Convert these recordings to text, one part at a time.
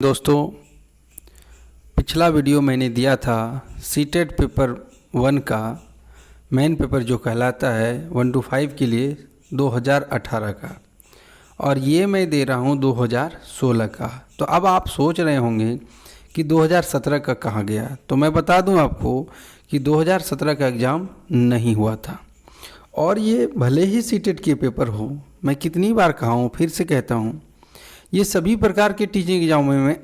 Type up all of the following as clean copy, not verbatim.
दोस्तों, पिछला वीडियो मैंने दिया था सीटेट पेपर 1 का मेन पेपर जो कहलाता है 1 to 5 के लिए 2018 का, और ये मैं दे रहा हूँ 2016 का। तो अब आप सोच रहे होंगे कि 2017 का कहाँ गया। तो मैं बता दूँ आपको कि 2017 का एग्ज़ाम नहीं हुआ था, और ये भले ही सीटेट के पेपर हो, मैं कितनी बार कहा हूँ, फिर से कहता हूँ, ये सभी प्रकार के टीचिंग एग्जामों में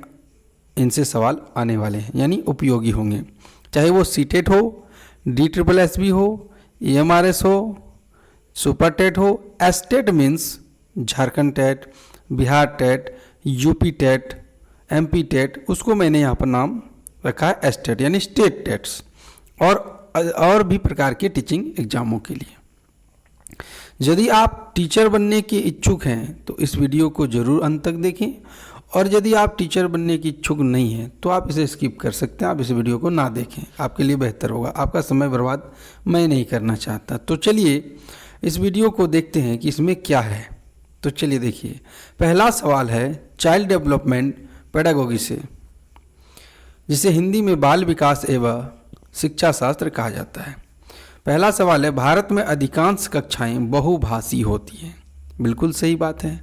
इनसे सवाल आने वाले हैं, यानी उपयोगी होंगे। चाहे वो सीटेट हो, DSSB हो, EMRS हो, सुपर टेट हो। State means Jharkhand TET, Bihar TET, UP TET, MP TET, उसको मैंने यहाँ पर नाम रखा है एस्टेट, यानी स्टेट टेट्स, और भी प्रकार के टीचिंग एग्जामों के लिए। यदि आप टीचर बनने के इच्छुक हैं तो इस वीडियो को ज़रूर अंत तक देखें, और यदि आप टीचर बनने की इच्छुक नहीं हैं तो आप इसे स्किप कर सकते हैं, आप इस वीडियो को ना देखें, आपके लिए बेहतर होगा। आपका समय बर्बाद मैं नहीं करना चाहता। तो चलिए इस वीडियो को देखते हैं कि इसमें क्या है। तो चलिए देखिए, पहला सवाल है चाइल्ड डेवलपमेंट पेडागोगी से, जिसे हिंदी में बाल विकास एवं शिक्षा शास्त्र कहा जाता है। पहला सवाल है, भारत में अधिकांश कक्षाएं बहुभाषी होती हैं। बिल्कुल सही बात है।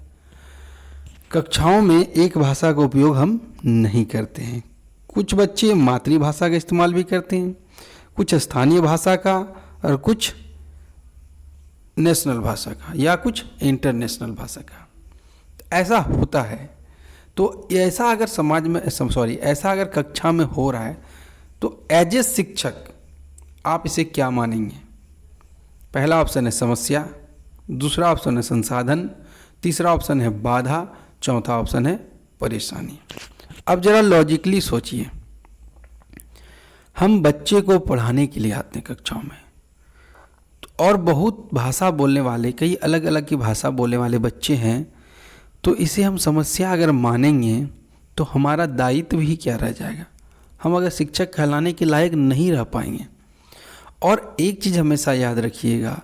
कक्षाओं में एक भाषा का उपयोग हम नहीं करते हैं। कुछ बच्चे मातृभाषा का इस्तेमाल भी करते हैं, कुछ स्थानीय भाषा का, और कुछ नेशनल भाषा का, या कुछ इंटरनेशनल भाषा का। ऐसा होता है। तो ऐसा अगर समाज में ऐसा अगर कक्षा में हो रहा है तो एज ए शिक्षक आप इसे क्या मानेंगे? पहला ऑप्शन है समस्या, दूसरा ऑप्शन है संसाधन, तीसरा ऑप्शन है बाधा, चौथा ऑप्शन है परेशानी। अब जरा लॉजिकली सोचिए, हम बच्चे को पढ़ाने के लिए आते हैं कक्षाओं में, और बहुत भाषा बोलने वाले, कई अलग अलग की भाषा बोलने वाले बच्चे हैं, तो इसे हम समस्या अगर मानेंगे तो हमारा दायित्व ही क्या रह जाएगा। हम अगर शिक्षक कहलाने के लायक नहीं रह पाएंगे। और एक चीज़ हमेशा याद रखिएगा,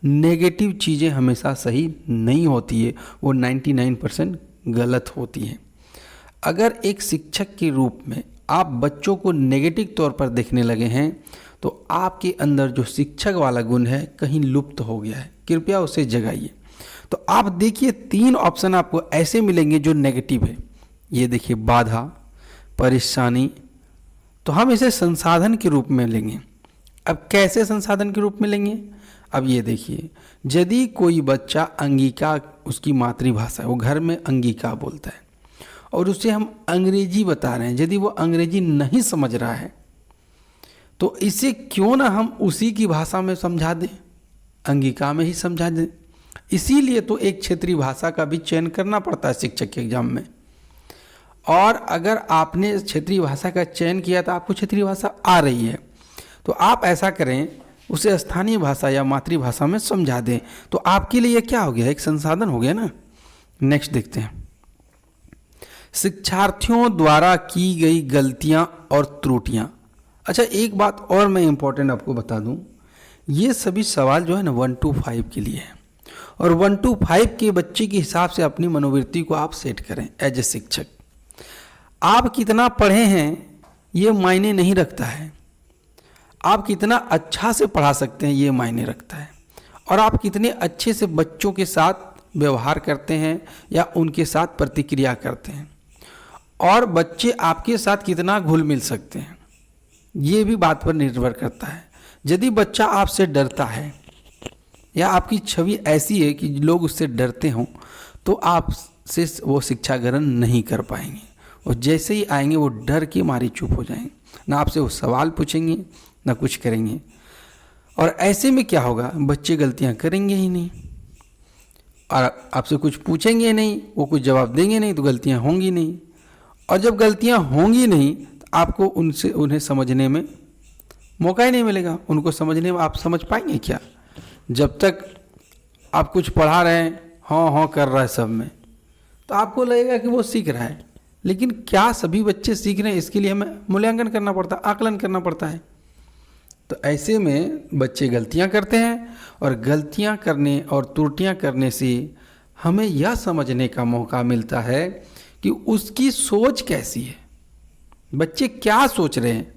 नेगेटिव चीज़ें हमेशा सही नहीं होती है, वो 99% गलत होती है। अगर एक शिक्षक के रूप में आप बच्चों को नेगेटिव तौर पर देखने लगे हैं तो आपके अंदर जो शिक्षक वाला गुण है कहीं लुप्त हो गया है। कृपया उसे जगाइए। तो आप देखिए 3 ऑप्शन आपको ऐसे मिलेंगे जो नेगेटिव है। ये देखिए, बाधा, परेशानी, तो हम इसे संसाधन के रूप में लेंगे। अब कैसे संसाधन के रूप में लेंगे? अब ये देखिए, यदि कोई बच्चा अंगिका उसकी मातृभाषा है, वो घर में अंगिका बोलता है, और उसे हम अंग्रेजी बता रहे हैं, यदि वो अंग्रेजी नहीं समझ रहा है तो इसे क्यों ना हम उसी की भाषा में समझा दें, अंगिका में ही समझा दें। इसीलिए तो एक क्षेत्रीय भाषा का भी चयन करना पड़ता है शिक्षक के एग्जाम में। और अगर आपने क्षेत्रीय भाषा का चयन किया तो आपको क्षेत्रीय भाषा आ रही है, तो आप ऐसा करें, उसे स्थानीय भाषा या मातृभाषा में समझा दें। तो आपके लिए क्या हो गया, एक संसाधन हो गया ना। नेक्स्ट देखते हैं, शिक्षार्थियों द्वारा की गई गलतियां और त्रुटियां। अच्छा, एक बात और मैं इंपॉर्टेंट आपको बता दूं, ये सभी सवाल जो है ना 1 to 5 के लिए है, और 1 to 5 के बच्चे के हिसाब से अपनी मनोवृत्ति को आप सेट करें। एज ए शिक्षक आप कितना पढ़े हैं ये मायने नहीं रखता है, आप कितना अच्छा से पढ़ा सकते हैं ये मायने रखता है, और आप कितने अच्छे से बच्चों के साथ व्यवहार करते हैं या उनके साथ प्रतिक्रिया करते हैं, और बच्चे आपके साथ कितना घुल मिल सकते हैं, ये भी बात पर निर्भर करता है। यदि बच्चा आपसे डरता है या आपकी छवि ऐसी है कि लोग उससे डरते हों तो आपसे वो शिक्षा ग्रहण नहीं कर पाएंगे, और जैसे ही आएंगे वो डर के मारे चुप हो जाएंगे, ना आपसे वो सवाल पूछेंगे ना कुछ करेंगे। और ऐसे में क्या होगा, बच्चे गलतियां करेंगे ही नहीं, और आपसे कुछ पूछेंगे नहीं, वो कुछ जवाब देंगे नहीं, तो गलतियां होंगी नहीं। और जब गलतियां होंगी नहीं तो आपको उन्हें समझने में मौका ही नहीं मिलेगा। उनको समझने में आप समझ पाएंगे क्या? जब तक आप कुछ पढ़ा रहे हैं, हाँ कर रहा है सब में, तो आपको लगेगा कि वो सीख रहा है, लेकिन क्या सभी बच्चे सीख रहे हैं? इसके लिए हमें मूल्यांकन करना पड़ता है, आकलन करना पड़ता है। तो ऐसे में बच्चे गलतियां करते हैं, और गलतियां करने और त्रुटियां करने से हमें यह समझने का मौका मिलता है कि उसकी सोच कैसी है, बच्चे क्या सोच रहे हैं,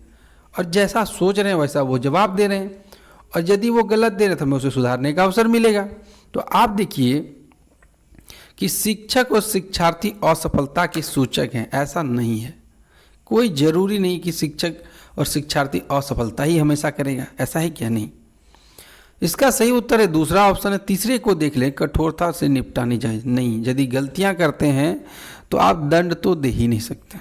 और जैसा सोच रहे हैं वैसा वो जवाब दे रहे हैं, और यदि वो गलत दे रहे हैं तो हमें उसे सुधारने का अवसर मिलेगा। तो आप देखिए कि शिक्षक और शिक्षार्थी असफलता के सूचक हैं, ऐसा नहीं है। कोई ज़रूरी नहीं कि शिक्षक और शिक्षार्थी असफलता ही हमेशा करेगा, ऐसा है क्या? नहीं। इसका सही उत्तर है दूसरा ऑप्शन है। तीसरे को देख लें, कठोरता से निपटानी चाहिए। नहीं, यदि गलतियां करते हैं तो आप दंड तो दे ही नहीं सकते।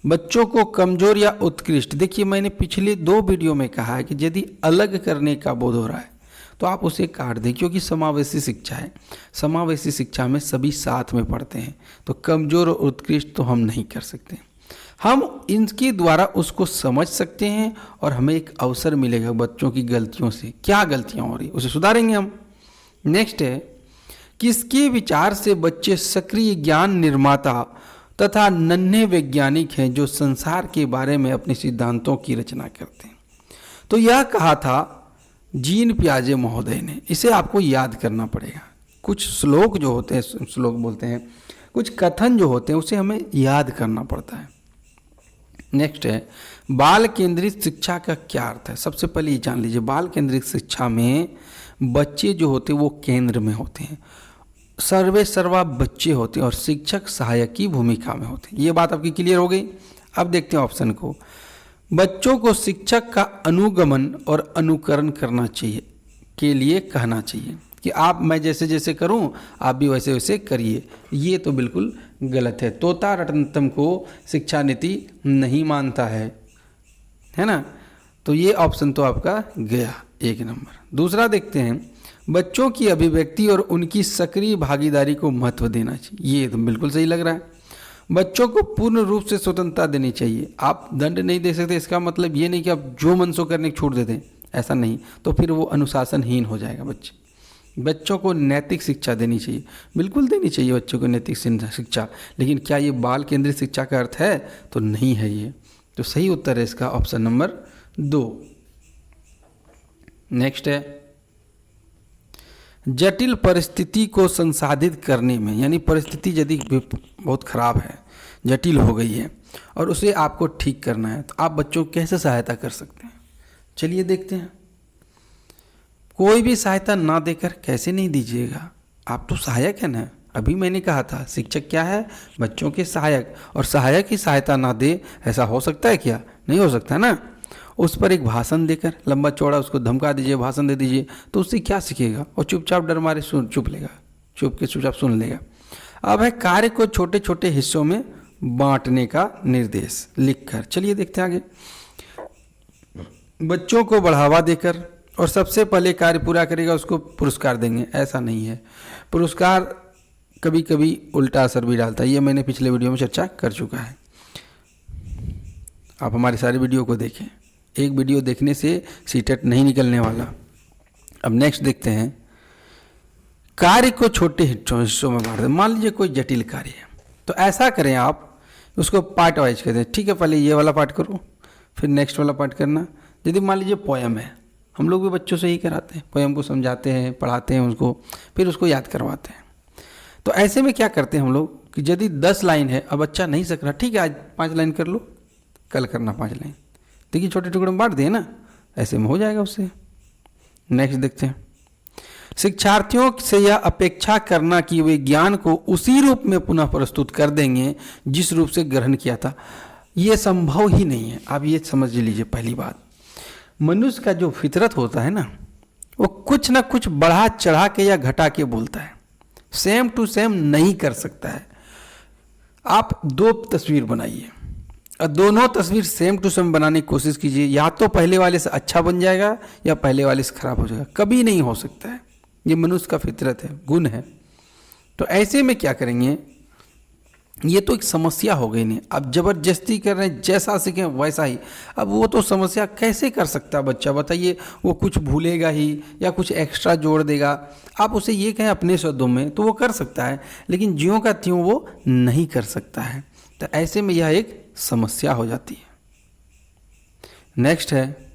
बच्चों को कमजोर या उत्कृष्ट, देखिए मैंने पिछले 2 वीडियो में कहा है कि यदि अलग करने का बोध हो रहा है तो आप उसे काट दें, क्योंकि समावेशी शिक्षा है। समावेशी शिक्षा में सभी साथ में पढ़ते हैं, तो कमजोर और उत्कृष्ट तो हम नहीं कर सकते। हम इनके द्वारा उसको समझ सकते हैं और हमें एक अवसर मिलेगा बच्चों की गलतियों से, क्या गलतियां हो रही उसे सुधारेंगे हम। नेक्स्ट है, किसके विचार से बच्चे सक्रिय ज्ञान निर्माता तथा नन्हे वैज्ञानिक हैं जो संसार के बारे में अपने सिद्धांतों की रचना करते हैं। तो यह कहा था जीन पियाजे महोदय ने। इसे आपको याद करना पड़ेगा। कुछ श्लोक जो होते हैं, श्लोक बोलते हैं, कुछ कथन जो होते हैं उसे हमें याद करना पड़ता है। नेक्स्ट है, बाल केंद्रित शिक्षा का क्या अर्थ है? सबसे पहले ये जान लीजिए, बाल केंद्रित शिक्षा में बच्चे जो होते हैं वो केंद्र में होते हैं, सर्वे सर्वा बच्चे होते हैं और शिक्षक सहायक की भूमिका में होते हैं। ये बात आपकी क्लियर हो गई। अब देखते हैं ऑप्शन को। बच्चों को शिक्षक का अनुगमन और अनुकरण करना चाहिए के लिए कहना चाहिए कि आप, मैं जैसे जैसे करूं आप भी वैसे वैसे करिए। ये तो बिल्कुल गलत है। तोता रत्नतम को शिक्षा नीति नहीं मानता है ना? तो ये ऑप्शन तो आपका गया 1 नंबर। दूसरा देखते हैं, बच्चों की अभिव्यक्ति और उनकी सक्रिय भागीदारी को महत्व देना चाहिए। ये तो बिल्कुल सही लग रहा है। बच्चों को पूर्ण रूप से स्वतंत्रता देनी चाहिए। आप दंड नहीं दे सकते, इसका मतलब ये नहीं कि आप जो मन सो करने की छूट दे दें, ऐसा नहीं, तो फिर वो अनुशासनहीन हो जाएगा बच्चे। बच्चों को नैतिक शिक्षा देनी चाहिए, बिल्कुल देनी चाहिए बच्चों को नैतिक शिक्षा, लेकिन क्या ये बाल केंद्रित शिक्षा का अर्थ है? तो नहीं है ये। तो सही उत्तर है इसका ऑप्शन नंबर 2। नेक्स्ट है, जटिल परिस्थिति को संसाधित करने में, यानी परिस्थिति यदि बहुत खराब है, जटिल हो गई है और उसे आपको ठीक करना है, तो आप बच्चों को कैसे सहायता कर सकते हैं? चलिए देखते हैं। कोई भी सहायता ना देकर कैसे नहीं दीजिएगा, आप तो सहायक है ना। अभी मैंने कहा था शिक्षक क्या है? बच्चों के सहायक, और सहायक ही सहायता ना दे, ऐसा हो सकता है क्या? नहीं हो सकता ना। उस पर एक भाषण देकर लंबा चौड़ा उसको धमका दीजिए, भाषण दे दीजिए, तो उससे क्या सीखेगा? और चुपचाप डर मारे चुप लेगा, चुपचाप सुन लेगा। अब है कार्य को छोटे छोटे हिस्सों में बांटने का निर्देश लिखकर। चलिए देखते हैं आगे। बच्चों को बढ़ावा देकर और सबसे पहले कार्य पूरा करेगा उसको पुरस्कार देंगे, ऐसा नहीं है। पुरस्कार कभी कभी उल्टा असर भी डालता है, ये मैंने पिछले वीडियो में चर्चा कर चुका है। आप हमारे सारे वीडियो को देखें, एक वीडियो देखने से सीटेट नहीं निकलने वाला। अब नेक्स्ट देखते हैं, कार्य को छोटे हिस्सों में बांट दें। मान लीजिए कोई जटिल कार्य है, तो ऐसा करें आप उसको पार्ट वाइज कर दें। ठीक है, पहले ये वाला पार्ट करो, फिर नेक्स्ट वाला पार्ट करना। यदि मान लीजिए पोएम है, हम लोग भी बच्चों से ही कराते हैं, पोएम को समझाते हैं, पढ़ाते हैं उसको, फिर उसको याद करवाते हैं। तो ऐसे में क्या करते हैं हम लोग कि यदि 10 लाइन है, अब बच्चा नहीं सक रहा, ठीक है आज 5 लाइन कर लो, कल करना 5 लाइन, देखिए छोटे टुकड़े में बांट दिए ना, ऐसे में हो जाएगा उससे। नेक्स्ट देखते हैं, शिक्षार्थियों से यह अपेक्षा करना कि वे ज्ञान को उसी रूप में पुनः प्रस्तुत कर देंगे जिस रूप से ग्रहण किया था, ये संभव ही नहीं है। आप ये समझ लीजिए, पहली बात, मनुष्य का जो फितरत होता है ना, वो कुछ ना कुछ बढ़ा चढ़ा के या घटा के बोलता है, सेम टू सेम नहीं कर सकता है। आप 2 तस्वीर बनाइए और दोनों तस्वीर सेम टू सेम बनाने की कोशिश कीजिए, या तो पहले वाले से अच्छा बन जाएगा या पहले वाले से खराब हो जाएगा, कभी नहीं हो सकता है। ये मनुष्य का फितरत है, गुण है। तो ऐसे में क्या करेंगे, ये तो एक समस्या हो गई नहीं, अब जबरदस्ती कर रहे हैं, जैसा सीखें वैसा ही। अब वो तो समस्या कैसे कर सकता है बच्चा, बताइए? वो कुछ भूलेगा ही या कुछ एक्स्ट्रा जोड़ देगा। आप उसे ये कहें अपने शब्दों में तो वो कर सकता है, लेकिन ज्यों का त्यों वो नहीं कर सकता है। तो ऐसे में यह एक समस्या हो जाती है। नेक्स्ट है,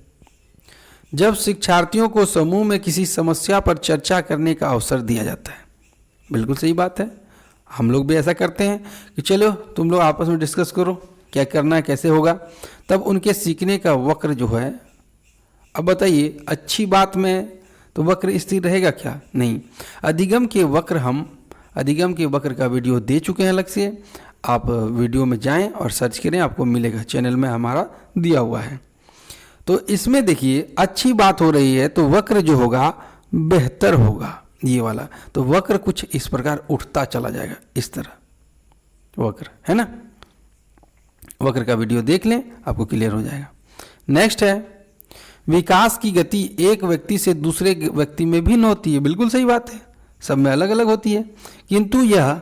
जब शिक्षार्थियों को समूह में किसी समस्या पर चर्चा करने का अवसर दिया जाता है, बिल्कुल सही बात है। हम लोग भी ऐसा करते हैं कि चलो तुम लोग आपस में डिस्कस करो क्या करना है, कैसे होगा, तब उनके सीखने का वक्र जो है, अब बताइए अच्छी बात में तो वक्र स्थिर रहेगा क्या? नहीं। अधिगम के वक्र का वीडियो दे चुके हैं अलग से, आप वीडियो में जाएं और सर्च करें, आपको मिलेगा, चैनल में हमारा दिया हुआ है। तो इसमें देखिए अच्छी बात हो रही है तो वक्र जो होगा बेहतर होगा, ये वाला। तो वक्र कुछ इस प्रकार उठता चला जाएगा, इस तरह वक्र है ना। वक्र का वीडियो देख लें, आपको क्लियर हो जाएगा। नेक्स्ट है विकास की गति एक व्यक्ति से दूसरे व्यक्ति में भिन्न होती है। बिल्कुल सही बात है, सब में अलग अलग होती है, किंतु यह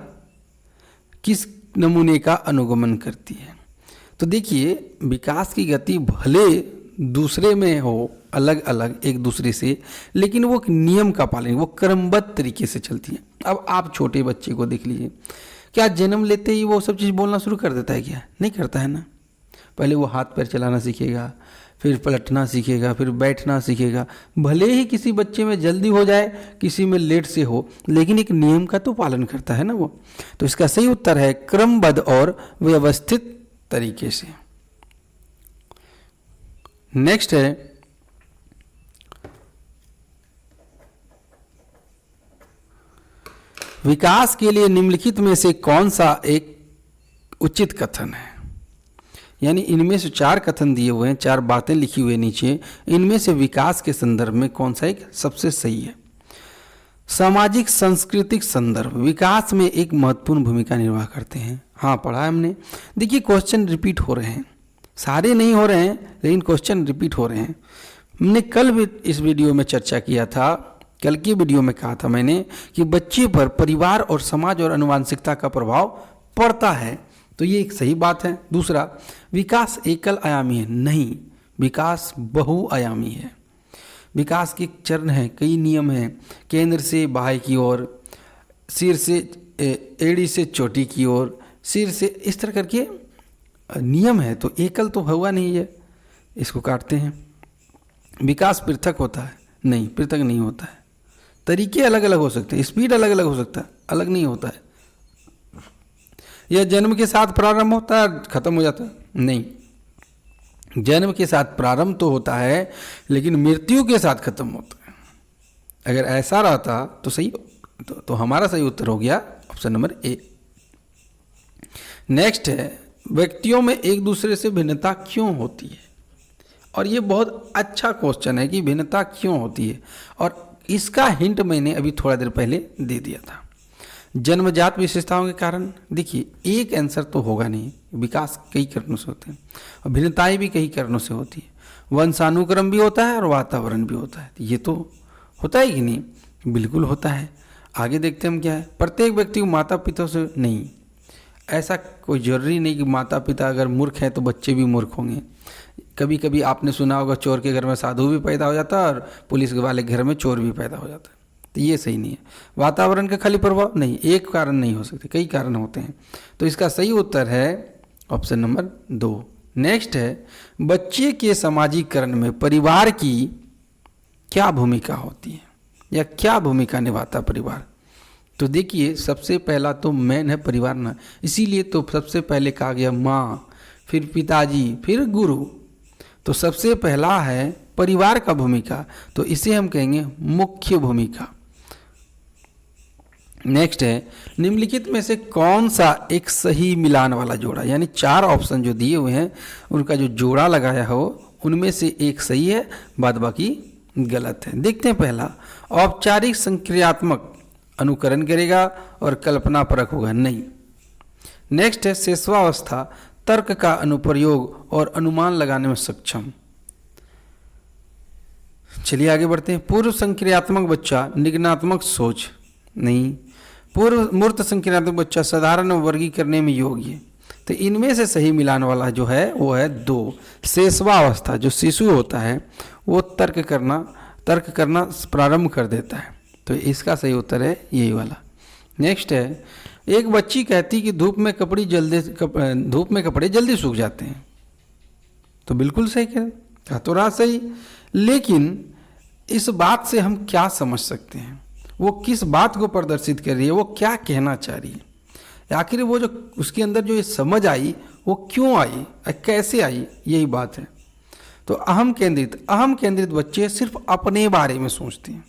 किस नमूने का अनुगमन करती है? तो देखिए विकास की गति भले दूसरे में हो अलग अलग एक दूसरे से, लेकिन वो एक नियम का पालन, वो क्रमबद्ध तरीके से चलती है। अब आप छोटे बच्चे को देख लीजिए, क्या जन्म लेते ही वो सब चीज़ बोलना शुरू कर देता है क्या? नहीं करता है ना। पहले वो हाथ पैर चलाना सीखेगा, फिर पलटना सीखेगा, फिर बैठना सीखेगा। भले ही किसी बच्चे में जल्दी हो जाए, किसी में लेट से हो, लेकिन एक नियम का तो पालन करता है ना वो। तो इसका सही उत्तर है क्रमबद्ध और व्यवस्थित तरीके से। नेक्स्ट है विकास के लिए निम्नलिखित में से कौन सा एक उचित कथन है? यानी इनमें से 4 कथन दिए हुए हैं, 4 बातें लिखी हुई नीचे, इनमें से विकास के संदर्भ में कौन सा एक सबसे सही है? सामाजिक सांस्कृतिक संदर्भ विकास में एक महत्वपूर्ण भूमिका निर्वाह करते हैं। हाँ, पढ़ा है हमने। देखिए क्वेश्चन रिपीट हो रहे हैं, सारे नहीं हो रहे हैं लेकिन क्वेश्चन रिपीट हो रहे हैं। हमने कल भी इस वीडियो में चर्चा किया था, कल की वीडियो में कहा था मैंने कि बच्चे पर परिवार और समाज और आनुवंशिकता का प्रभाव पड़ता है, तो ये एक सही बात है। दूसरा, विकास एकल आयामी है, नहीं, विकास बहुआयामी है। विकास के चरण हैं, कई नियम हैं, केंद्र से बाह्य की ओर, सिर से एड़ी से चोटी की ओर, सिर से, इस तरह करके नियम है, तो एकल तो हुआ नहीं है, इसको काटते हैं। विकास पृथक होता है, नहीं, पृथक नहीं होता है। तरीके अलग अलग हो सकते हैं, स्पीड अलग अलग हो सकता है, अलग नहीं होता है। यह जन्म के साथ प्रारंभ होता है, खत्म हो जाता है, नहीं, जन्म के साथ प्रारंभ तो होता है लेकिन मृत्यु के साथ खत्म होता है। अगर ऐसा रहता तो सही, तो हमारा सही उत्तर हो गया ऑप्शन नंबर ए। नेक्स्ट है व्यक्तियों में एक दूसरे से भिन्नता क्यों होती है? और ये बहुत अच्छा क्वेश्चन है कि भिन्नता क्यों होती है, और इसका हिंट मैंने अभी थोड़ा देर पहले दे दिया था। जन्मजात विशेषताओं के कारण, देखिए एक आंसर तो होगा नहीं, विकास कई कारणों से होते हैं और भिन्नताएं भी कई कारणों से होती है। वंशानुक्रम भी होता है और वातावरण भी होता है, ये तो होता है कि नहीं? बिल्कुल होता है। आगे देखते हम क्या है। प्रत्येक व्यक्ति को माता पिता से, नहीं, ऐसा कोई जरूरी नहीं कि माता पिता अगर मूर्ख हैं तो बच्चे भी मूर्ख होंगे। कभी कभी आपने सुना होगा चोर के घर में साधु भी पैदा हो जाता है और पुलिस वाले घर में चोर भी पैदा हो जाता है, तो ये सही नहीं है। वातावरण का खाली प्रभाव नहीं, एक कारण नहीं हो सकते, कई कारण होते हैं। तो इसका सही उत्तर है ऑप्शन नंबर 2। नेक्स्ट है बच्चे के समाजीकरण में परिवार की क्या भूमिका होती है या क्या भूमिका निभाता परिवार? तो देखिए सबसे पहला तो मेन है परिवार ना, इसीलिए तो सबसे पहले कहा गया माँ, फिर पिताजी, फिर गुरु। तो सबसे पहला है परिवार का भूमिका, तो इसे हम कहेंगे मुख्य भूमिका। नेक्स्ट है निम्नलिखित में से कौन सा एक सही मिलान वाला जोड़ा, यानी 4 ऑप्शन जो दिए हुए हैं उनका जो जोड़ा लगाया हो उनमें से एक सही है, बाद बाकी गलत है। देखते हैं पहला, औपचारिक संक्रियात्मक अनुकरण करेगा और कल्पना परक होगा, नहीं। नेक्स्ट है शेषवावस्था तर्क का अनुप्रयोग और अनुमान लगाने में सक्षम। चलिए आगे बढ़ते हैं। पूर्व संक्रियात्मक बच्चा निगमनात्मक सोच, नहीं। पूर्व मूर्त संक्रियात्मक बच्चा साधारण वर्गीकरण करने में योग्य। तो इनमें से सही मिलान वाला जो है वो है 2। शेषवावस्था जो शिशु होता है वो तर्क करना प्रारंभ कर देता है, तो इसका सही उत्तर है यही वाला। नेक्स्ट है एक बच्ची कहती कि धूप में कपड़े जल्दी सूख जाते हैं, तो बिल्कुल सही कहा तो रहा सही, लेकिन इस बात से हम क्या समझ सकते हैं, वो किस बात को प्रदर्शित कर रही है, वो क्या कहना चाह रही है? आखिर वो जो उसके अंदर जो ये समझ आई वो क्यों आई, कैसे आई, यही बात है। तो अहम केंद्रित बच्चे सिर्फ अपने बारे में सोचते हैं,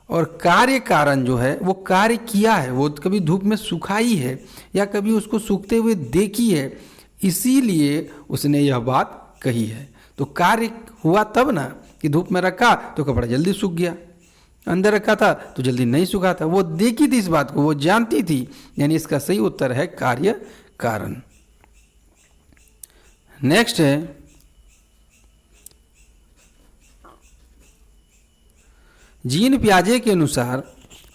और कार्य कारण जो है वो कार्य किया है, वो कभी धूप में सुखाई है या कभी उसको सूखते हुए देखी है, इसीलिए उसने यह बात कही है। तो कार्य हुआ तब ना कि धूप में रखा तो कपड़ा जल्दी सूख गया, अंदर रखा था तो जल्दी नहीं सूखा था, वो देखी थी इस बात को, वो जानती थी, यानी इसका सही उत्तर है कार्य कारण। नेक्स्ट है जीन पियाजे के अनुसार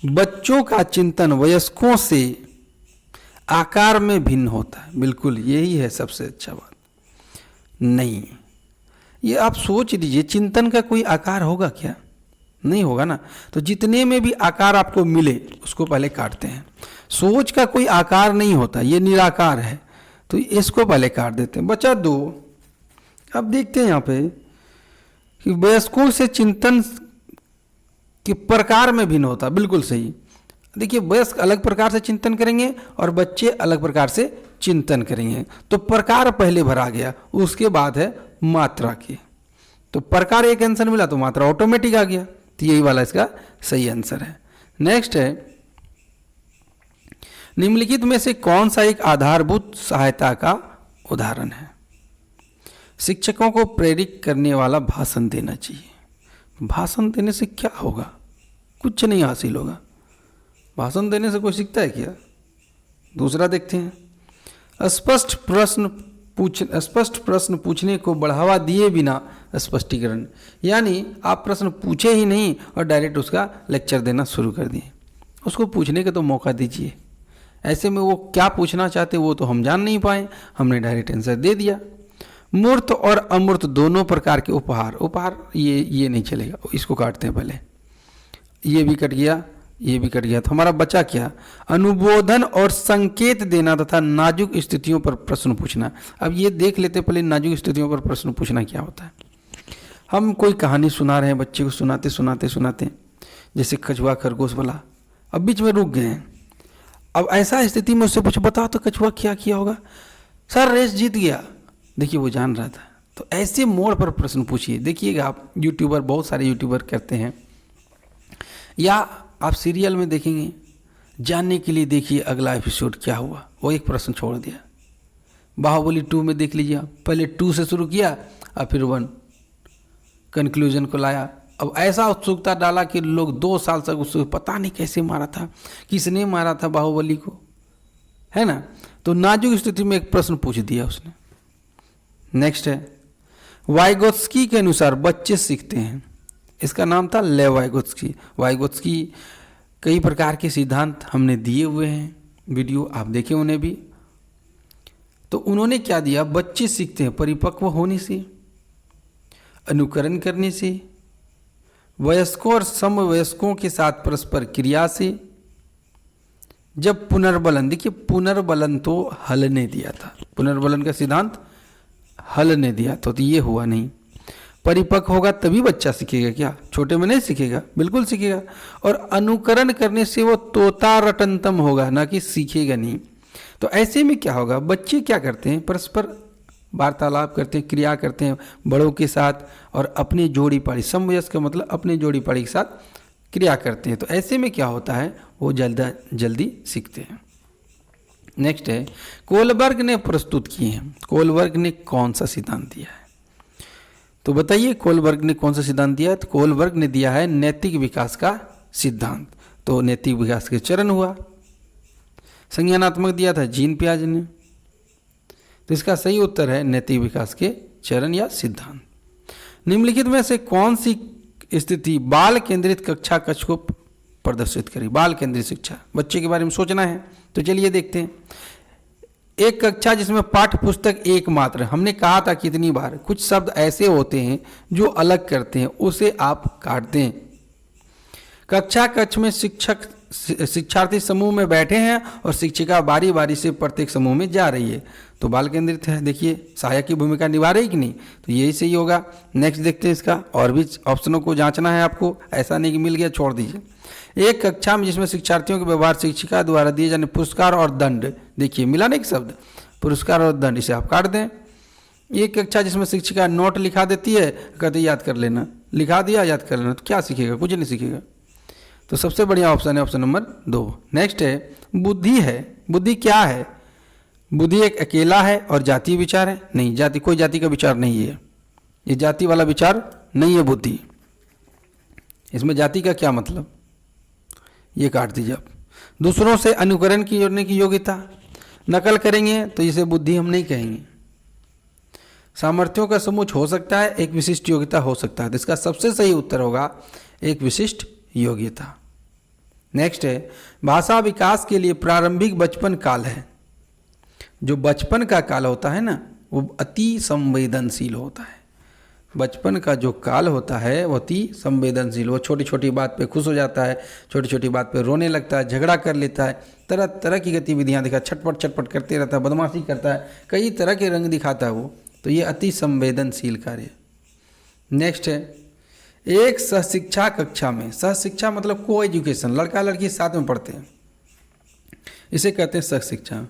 बच्चों का चिंतन वयस्कों से आकार में भिन्न होता है। बिल्कुल यही है सबसे अच्छा बात। नहीं, ये आप सोच लीजिए, चिंतन का कोई आकार होगा क्या? नहीं होगा ना। तो जितने में भी आकार आपको मिले उसको पहले काटते हैं। सोच का कोई आकार नहीं होता, ये निराकार है, तो इसको पहले काट देते हैं। बचा 2। अब देखते हैं यहाँ पे कि वयस्कों से चिंतन के प्रकार में भिन्न होता। बिल्कुल सही। देखिए, वयस्क अलग प्रकार से चिंतन करेंगे और बच्चे अलग प्रकार से चिंतन करेंगे। तो प्रकार पहले भरा गया, उसके बाद है मात्रा की। तो प्रकार एक आंसर मिला तो मात्रा ऑटोमेटिक आ गया, तो यही वाला इसका सही आंसर है। नेक्स्ट है निम्नलिखित में से कौन सा एक आधारभूत सहायता का उदाहरण है? शिक्षकों को प्रेरित करने वाला भाषण देना चाहिए। भाषण देने से क्या होगा? कुछ नहीं हासिल होगा। भाषण देने से कोई सीखता है क्या? दूसरा देखते हैं। स्पष्ट प्रश्न पूछने को बढ़ावा दिए बिना स्पष्टीकरण, यानी आप प्रश्न पूछे ही नहीं और डायरेक्ट उसका लेक्चर देना शुरू कर दिए। उसको पूछने का तो मौका दीजिए। ऐसे में वो क्या पूछना चाहते वो तो हम जान नहीं पाए, हमने डायरेक्ट आंसर दे दिया। मूर्त और अमूर्त दोनों प्रकार के उपहार ये नहीं चलेगा, इसको काटते हैं पहले। ये भी कट गया, ये भी कट गया। तो हमारा बचा क्या? अनुबोधन और संकेत देना तथा नाजुक स्थितियों पर प्रश्न पूछना। अब ये देख लेते पहले, नाजुक स्थितियों पर प्रश्न पूछना क्या होता है। हम कोई कहानी सुना रहे हैं, बच्चे को सुनाते जैसे कछुआ खरगोश वाला, अब बीच में रुक गए हैं। अब ऐसा स्थिति में उससे पूछो, बताओ तो कछुआ क्या किया होगा? सर रेस जीत गया। देखिए वो जान रहा था। तो ऐसे मोड़ पर प्रश्न पूछिए। देखिएगा आप यूट्यूबर, बहुत सारे यूट्यूबर करते हैं, या आप सीरियल में देखेंगे, जानने के लिए देखिए अगला एपिसोड क्या हुआ, वो एक प्रश्न छोड़ दिया। बाहुबली 2 में देख लीजिए, पहले 2 से शुरू किया और फिर 1 कंक्लूजन को लाया। अब ऐसा उत्सुकता डाला कि लोग 2 साल तक उसको पता नहीं कैसे मारा था, किसने मारा था बाहुबली को, है ना। तो नाजुक स्थिति में एक प्रश्न पूछ दिया उसने। नेक्स्ट है वाइगोत्स्की के अनुसार बच्चे सीखते हैं। इसका नाम था लेव वाइगोत्स्की। वाइगोत्स्की कई प्रकार के सिद्धांत हमने दिए हुए हैं, वीडियो आप देखें उन्हें भी। तो उन्होंने क्या दिया? बच्चे सीखते हैं परिपक्व होने से, अनुकरण करने से, वयस्कों और समवयस्कों के साथ परस्पर क्रिया से, जब पुनर्बलन। देखिए पुनर्बलन तो हल ने दिया था, पुनर्बलन का सिद्धांत हल ने दिया था, तो ये हुआ नहीं। परिपक्व होगा तभी बच्चा सीखेगा क्या? छोटे में नहीं सीखेगा, बिल्कुल सीखेगा। और अनुकरण करने से वो तोता रटंतम होगा, ना कि सीखेगा नहीं। तो ऐसे में क्या होगा? बच्चे क्या करते हैं? परस्पर वार्तालाप करते हैं, क्रिया करते हैं बड़ों के साथ, और अपने जोड़ी पाड़ी, समवयस्क का मतलब अपने जोड़ी पाड़ी के साथ क्रिया करते हैं। तो ऐसे में क्या होता है? वो जल्दी सीखते हैं। नेक्स्ट है कोलबर्ग ने प्रस्तुत किए हैं। कोलबर्ग ने कौन सा सिद्धांत दिया है? तो बताइए कोलबर्ग ने कौन सा सिद्धांत दिया है? तो कोलबर्ग ने दिया है नैतिक विकास का सिद्धांत। तो नैतिक विकास के चरण हुआ। संज्ञानात्मक दिया था जीन पियाजे ने। तो इसका सही उत्तर है नैतिक विकास के चरण या सिद्धांत। निम्नलिखित में से कौन सी स्थिति बाल केंद्रित कक्षा कक्ष को प्रदर्शित करी? बाल केंद्रित शिक्षा, बच्चे के बारे में सोचना है। तो चलिए देखते हैं। एक कक्षा जिसमें पाठ्य पुस्तक एकमात्र। हमने कहा था कितनी बार, कुछ शब्द ऐसे होते हैं जो अलग करते हैं, उसे आप काट दें। कक्षा कक्ष में शिक्षक शिक्षार्थी समूह में बैठे हैं और शिक्षिका बारी बारी से प्रत्येक समूह में जा रही है, तो बाल केंद्रित है। देखिए सहायक की भूमिका निभा रही कि नहीं, तो यही सही होगा। नेक्स्ट देखते हैं इसका, और भी ऑप्शनों को जांचना है आपको, ऐसा नहीं कि मिल गया छोड़ दीजिए। एक कक्षा में जिसमें शिक्षार्थियों के व्यवहार शिक्षिका द्वारा दिए जाने पुरस्कार और दंड, देखिए मिला ना एक शब्द, पुरस्कार और दंड, इसे आप काट दें। एक कक्षा जिसमें शिक्षिका नोट लिखा देती है, कहते याद कर लेना, लिखा दिया याद कर लेना, तो क्या सीखेगा, कुछ नहीं सीखेगा। तो सबसे बढ़िया ऑप्शन है ऑप्शन नंबर 2। नेक्स्ट है बुद्धि है। बुद्धि क्या है? बुद्धि एक अकेला है और जातीय विचार है? नहीं, जाति कोई जाति का विचार नहीं है, ये जाति वाला विचार नहीं है बुद्धि। इसमें जाति का क्या मतलब, ये काट दीजिए आप। दूसरों से अनुकरण की जोड़ने की योग्यता, नकल करेंगे तो इसे बुद्धि हम नहीं कहेंगे। सामर्थ्यों का समूह हो सकता है, एक विशिष्ट योग्यता हो सकता है, तो इसका सबसे सही उत्तर होगा एक विशिष्ट योग्यता। नेक्स्ट है भाषा विकास के लिए प्रारंभिक बचपन काल है। जो बचपन का काल होता है ना, वो अति संवेदनशील होता है। बचपन का जो काल होता है वो अति संवेदनशील, वो छोटी छोटी बात पे खुश हो जाता है, छोटी छोटी बात पे रोने लगता है, झगड़ा कर लेता है, तरह तरह की गतिविधियाँ दिखा, छटपट छटपट करते रहता है, बदमाशी करता है, कई तरह के रंग दिखाता है वो, तो ये अति संवेदनशील कार्य। नेक्स्ट है एक सहशिक्षा कक्षा में, सहशिक्षा मतलब को एजुकेशन, लड़का लड़की साथ में पढ़ते हैं, इसे कहते हैं सहशिक्षा।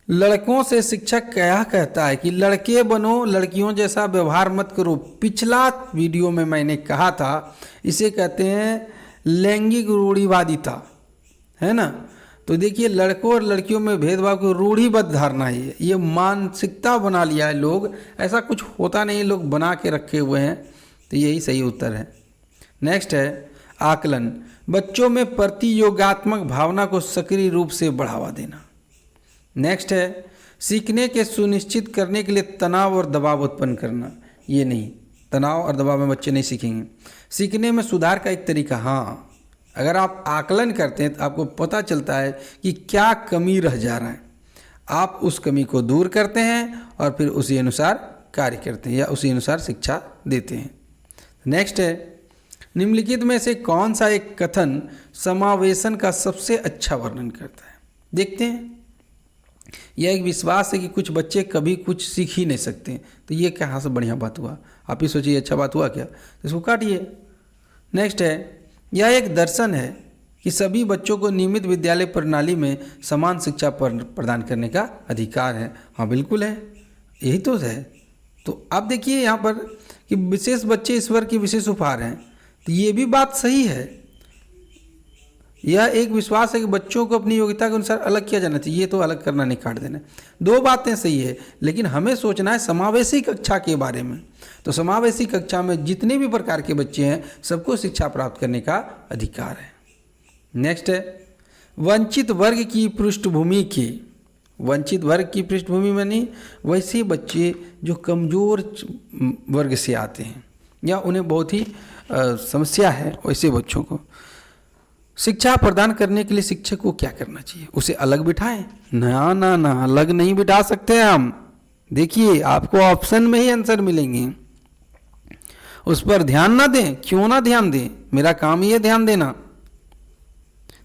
लड़कों से शिक्षक क्या कहता है कि लड़के बनो, लड़कियों जैसा व्यवहार मत करो। पिछला वीडियो में मैंने कहा था, इसे कहते हैं लैंगिक रूढ़िवादिता, है ना। तो देखिए लड़कों और लड़कियों में भेदभाव की रूढ़िबद्ध धारणा है, ये मानसिकता बना लिया है लोग, ऐसा कुछ होता नहीं, लोग बना के रखे हुए हैं, तो यही सही उत्तर है। नेक्स्ट है आकलन, बच्चों में प्रतियोगात्मक भावना को सक्रिय रूप से बढ़ावा देना। नेक्स्ट है सीखने के सुनिश्चित करने के लिए तनाव और दबाव उत्पन्न करना। ये नहीं, तनाव और दबाव में बच्चे नहीं सीखेंगे। सीखने में सुधार का एक तरीका, हाँ, अगर आप आकलन करते हैं तो आपको पता चलता है कि क्या कमी रह जा रहा है, आप उस कमी को दूर करते हैं और फिर उसी अनुसार कार्य करते हैं या उसी अनुसार शिक्षा देते हैं। नेक्स्ट है निम्नलिखित में से कौन सा एक कथन समावेशन का सबसे अच्छा वर्णन करता है। देखते हैं, यह एक विश्वास है कि कुछ बच्चे कभी कुछ सीख ही नहीं सकते, तो ये कहाँ से बढ़िया बात हुआ, आप ही सोचिए अच्छा बात हुआ क्या, तो इसको काटिए। नेक्स्ट है यह एक दर्शन है कि सभी बच्चों को नियमित विद्यालय प्रणाली में समान शिक्षा प्रदान करने का अधिकार है। हाँ बिल्कुल है, यही तो है। तो आप देखिए यहाँ पर कि विशेष बच्चे ईश्वर की विशेष उपहार हैं, तो ये भी बात सही है। यह एक विश्वास है कि बच्चों को अपनी योग्यता के अनुसार अलग किया जाना चाहिए, ये तो अलग करना नहीं, काट देना। दो बातें सही है, लेकिन हमें सोचना है समावेशी कक्षा के बारे में। तो समावेशी कक्षा में जितने भी प्रकार के बच्चे हैं सबको शिक्षा प्राप्त करने का अधिकार है। नेक्स्ट है वंचित वर्ग की पृष्ठभूमि की, वंचित वर्ग की पृष्ठभूमि में नहीं, वैसे बच्चे जो कमज़ोर वर्ग से आते हैं या उन्हें बहुत ही समस्या है, वैसे बच्चों को शिक्षा प्रदान करने के लिए शिक्षक को क्या करना चाहिए, उसे अलग बिठाएं? ना ना ना, अलग नहीं बिठा सकते हम। देखिए आपको ऑप्शन में ही आंसर मिलेंगे, उस पर ध्यान ना दें। क्यों ना ध्यान दें, मेरा काम ही है ध्यान देना,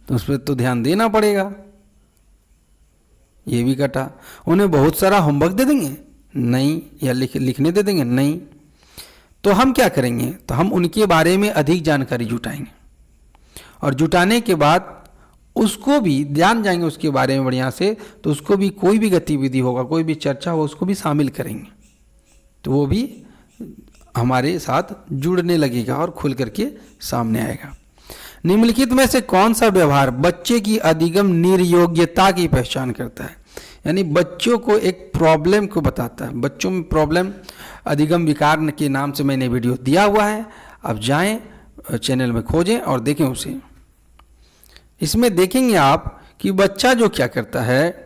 तो उस पर तो ध्यान देना पड़ेगा। ये भी कटा। उन्हें बहुत सारा होमवर्क दे देंगे? नहीं। या लिखने दे देंगे? नहीं। तो हम क्या करेंगे, तो हम उनके बारे में अधिक जानकारी जुटाएंगे और जुटाने के बाद उसको भी जान जाएंगे उसके बारे में बढ़िया से, तो उसको भी कोई भी गतिविधि होगा, कोई भी चर्चा हो, उसको भी शामिल करेंगे, तो वो भी हमारे साथ जुड़ने लगेगा और खुल करके सामने आएगा। निम्नलिखित में से कौन सा व्यवहार बच्चे की अधिगम निर्योग्यता की पहचान करता है, यानी बच्चों को एक प्रॉब्लम को बताता है। बच्चों में प्रॉब्लम अधिगम विकार के नाम से मैंने वीडियो दिया हुआ है, आप जाएं चैनल में खोजें और देखें उसे। इसमें देखेंगे आप कि बच्चा जो क्या करता है,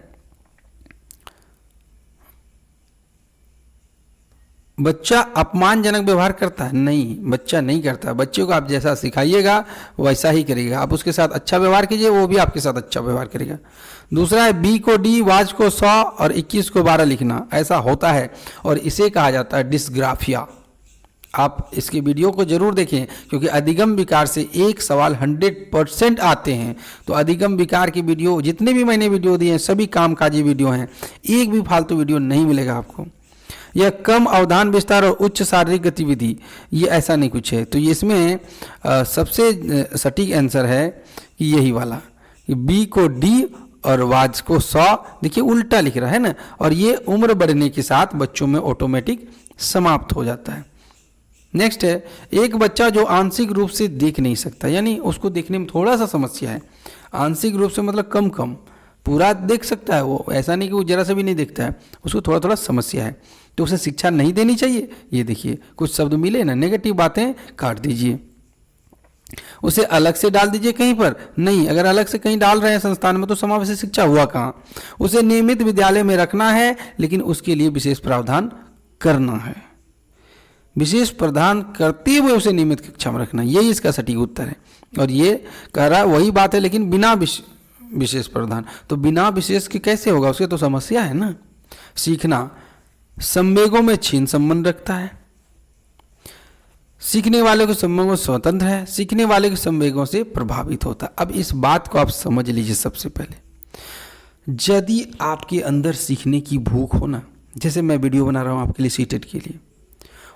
बच्चा अपमानजनक व्यवहार करता है? नहीं, बच्चा नहीं करता। बच्चे को आप जैसा सिखाइएगा वैसा ही करेगा। आप उसके साथ अच्छा व्यवहार कीजिए, वो भी आपके साथ अच्छा व्यवहार करेगा। दूसरा है बी को डी, वाज को 100 और 21 को 12 लिखना, ऐसा होता है और इसे कहा जाता है डिस्ग्राफिया। आप इसके वीडियो को जरूर देखें, क्योंकि अधिगम विकार से एक सवाल 100% आते हैं। तो अधिगम विकार की वीडियो जितने भी मैंने वीडियो दिए हैं सभी कामकाजी वीडियो हैं, एक भी फालतू वीडियो नहीं मिलेगा आपको। यह कम अवधान विस्तार और उच्च शारीरिक गतिविधि, ये ऐसा नहीं कुछ है। तो ये इसमें सबसे सटीक आंसर है कि यही वाला, बी को डी और वाज को 100। देखिए उल्टा लिख रहा है ना, और ये उम्र बढ़ने के साथ बच्चों में ऑटोमेटिक समाप्त हो जाता है। नेक्स्ट है, एक बच्चा जो आंशिक रूप से देख नहीं सकता, यानी उसको देखने में थोड़ा सा समस्या है। आंशिक रूप से मतलब कम कम, पूरा देख सकता है वो, ऐसा नहीं कि वो जरा सा भी नहीं देखता है, उसको थोड़ा थोड़ा समस्या है, तो उसे शिक्षा नहीं देनी चाहिए। ये देखिए कुछ शब्द मिले ना, नेगेटिव बातें काट दीजिए, उसे अलग से डाल दीजिए कहीं पर नहीं। अगर अलग से कहीं डाल रहे हैं संस्थान में तो समावेशी शिक्षा हुआ कहाँ। उसे नियमित विद्यालय में रखना है, लेकिन उसके लिए विशेष प्रावधान करना है। विशेष प्रावधान करते हुए उसे नियमित कक्षा में रखना, यही इसका सटीक उत्तर है। और ये कह रहा वही बात है, लेकिन बिना विशेष प्रावधान। तो बिना विशेष के कैसे होगा, उसके तो समस्या है ना। सीखना संवेगों में छीन संबंध रखता है, सीखने वाले के संवेगों से स्वतंत्र है, सीखने वाले के संवेगों से प्रभावित होता है। अब इस बात को आप समझ लीजिए। सबसे पहले यदि आपके अंदर सीखने की भूख हो ना, जैसे मैं वीडियो बना रहा हूँ आपके लिए सीटेट के लिए,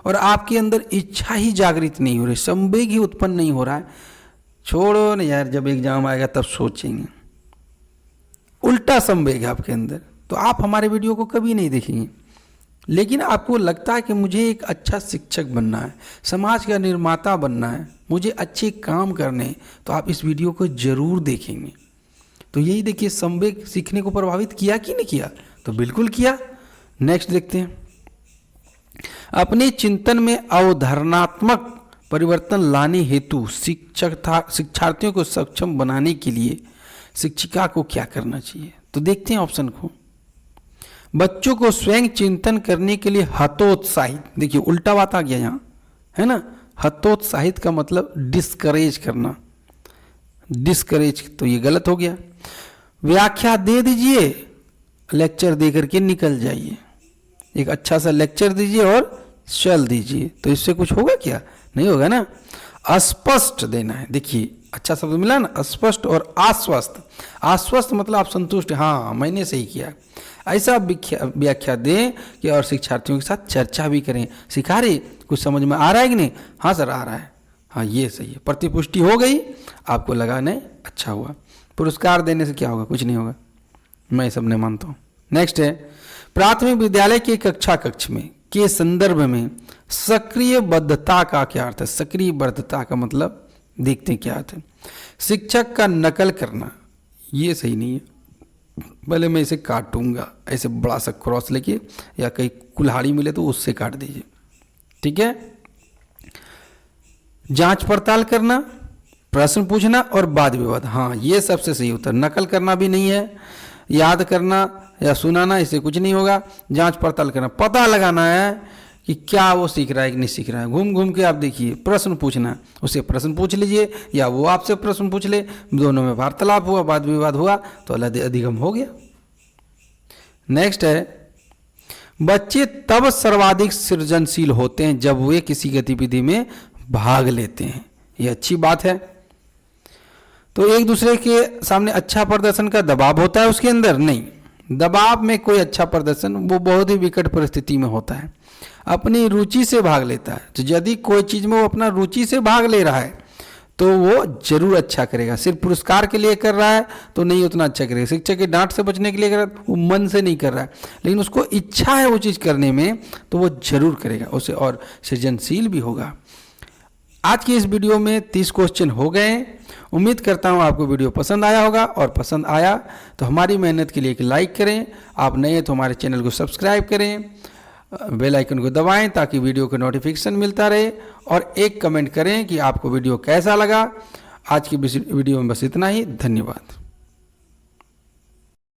और आपके अंदर इच्छा ही जागृत नहीं हो रही, संवेग ही उत्पन्न नहीं हो रहा है, छोड़ो ना यार, जब एग्जाम आएगा तब सोचेंगे, उल्टा संवेग है आपके अंदर, तो आप हमारे वीडियो को कभी नहीं देखेंगे। लेकिन आपको लगता है कि मुझे एक अच्छा शिक्षक बनना है, समाज का निर्माता बनना है, मुझे अच्छे काम करने हैं, तो आप इस वीडियो को जरूर देखेंगे। तो यही देखिए, संवेग सीखने को प्रभावित किया कि नहीं किया, तो बिल्कुल किया। नेक्स्ट देखते हैं, अपने चिंतन में अवधारणात्मक परिवर्तन लाने हेतु शिक्षार्थियों को सक्षम बनाने के लिए शिक्षिका को क्या करना चाहिए। तो देखते हैं ऑप्शन को। बच्चों को स्वयं चिंतन करने के लिए हतोत्साहित, देखिए उल्टा बात आ गया यहाँ, है ना। हतोत्साहित का मतलब डिस्करेज करना, डिस्करेज, तो ये गलत हो गया। व्याख्या दे दीजिए, लेक्चर दे करके निकल जाइए, एक अच्छा सा लेक्चर दीजिए और चल दीजिए, तो इससे कुछ होगा क्या, नहीं होगा ना। अस्पष्ट देना है, देखिए अच्छा शब्द मिला ना, स्पष्ट और आश्वस्त। आश्वस्त मतलब आप संतुष्ट, हाँ मैंने सही किया, ऐसा व्याख्या दें कि और शिक्षार्थियों के साथ चर्चा भी करें, सिखा रहे कुछ समझ में आ रहा है कि नहीं, हाँ सर आ रहा है, हाँ ये सही है, प्रतिपुष्टि हो गई, आपको लगा नहीं अच्छा हुआ। पुरस्कार देने से क्या होगा, कुछ नहीं होगा, मैं सब नहीं मानता हूँ। नेक्स्ट है, प्राथमिक विद्यालय के कक्ष में के संदर्भ में सक्रिय बद्धता का क्या अर्थ है। सक्रिय बद्धता का मतलब देखते हैं क्या अर्थ है। शिक्षक का नकल करना, ये सही नहीं है, पहले मैं इसे काटूंगा, ऐसे बड़ा सा क्रॉस लेके, या कहीं कुल्हाड़ी मिले तो उससे काट दीजिए, ठीक है। जांच पड़ताल करना, प्रश्न पूछना और वाद विवाद, हाँ ये सबसे सही उत्तर। नकल करना भी नहीं है, याद करना या सुनाना, इससे कुछ नहीं होगा। जांच पड़ताल करना, पता लगाना है कि क्या वो सीख रहा है कि नहीं सीख रहा है, घूम घूम के आप देखिए। प्रश्न पूछना, उससे प्रश्न पूछ लीजिए या वो आपसे प्रश्न पूछ ले, दोनों में वार्तालाप हुआ, वाद विवाद हुआ, तो अधिगम हो गया। नेक्स्ट है, बच्चे तब सर्वाधिक सृजनशील होते हैं जब वे किसी गतिविधि में भाग लेते हैं, ये अच्छी बात है। तो एक दूसरे के सामने अच्छा प्रदर्शन का दबाव होता है उसके अंदर, नहीं, दबाव में कोई अच्छा प्रदर्शन वो बहुत ही विकट परिस्थिति में होता है, अपनी रुचि से भाग लेता है। तो यदि कोई चीज़ में वो अपना रुचि से भाग ले रहा है तो वो जरूर अच्छा करेगा। सिर्फ पुरस्कार के लिए कर रहा है तो नहीं उतना अच्छा करेगा, शिक्षक के डांट से बचने के लिए कर रहा है, वो मन से नहीं कर रहा है, लेकिन उसको इच्छा है वो चीज़ करने में तो वो जरूर करेगा उसे, और सृजनशील भी होगा। आज की इस वीडियो में 30 क्वेश्चन हो गए। उम्मीद करता हूँ आपको वीडियो पसंद आया होगा, और पसंद आया तो हमारी मेहनत के लिए एक लाइक करें, आप नए हैं तो हमारे चैनल को सब्सक्राइब करें, बेल आइकन को दबाएं ताकि वीडियो का नोटिफिकेशन मिलता रहे, और एक कमेंट करें कि आपको वीडियो कैसा लगा। आज की वीडियो में बस इतना ही, धन्यवाद।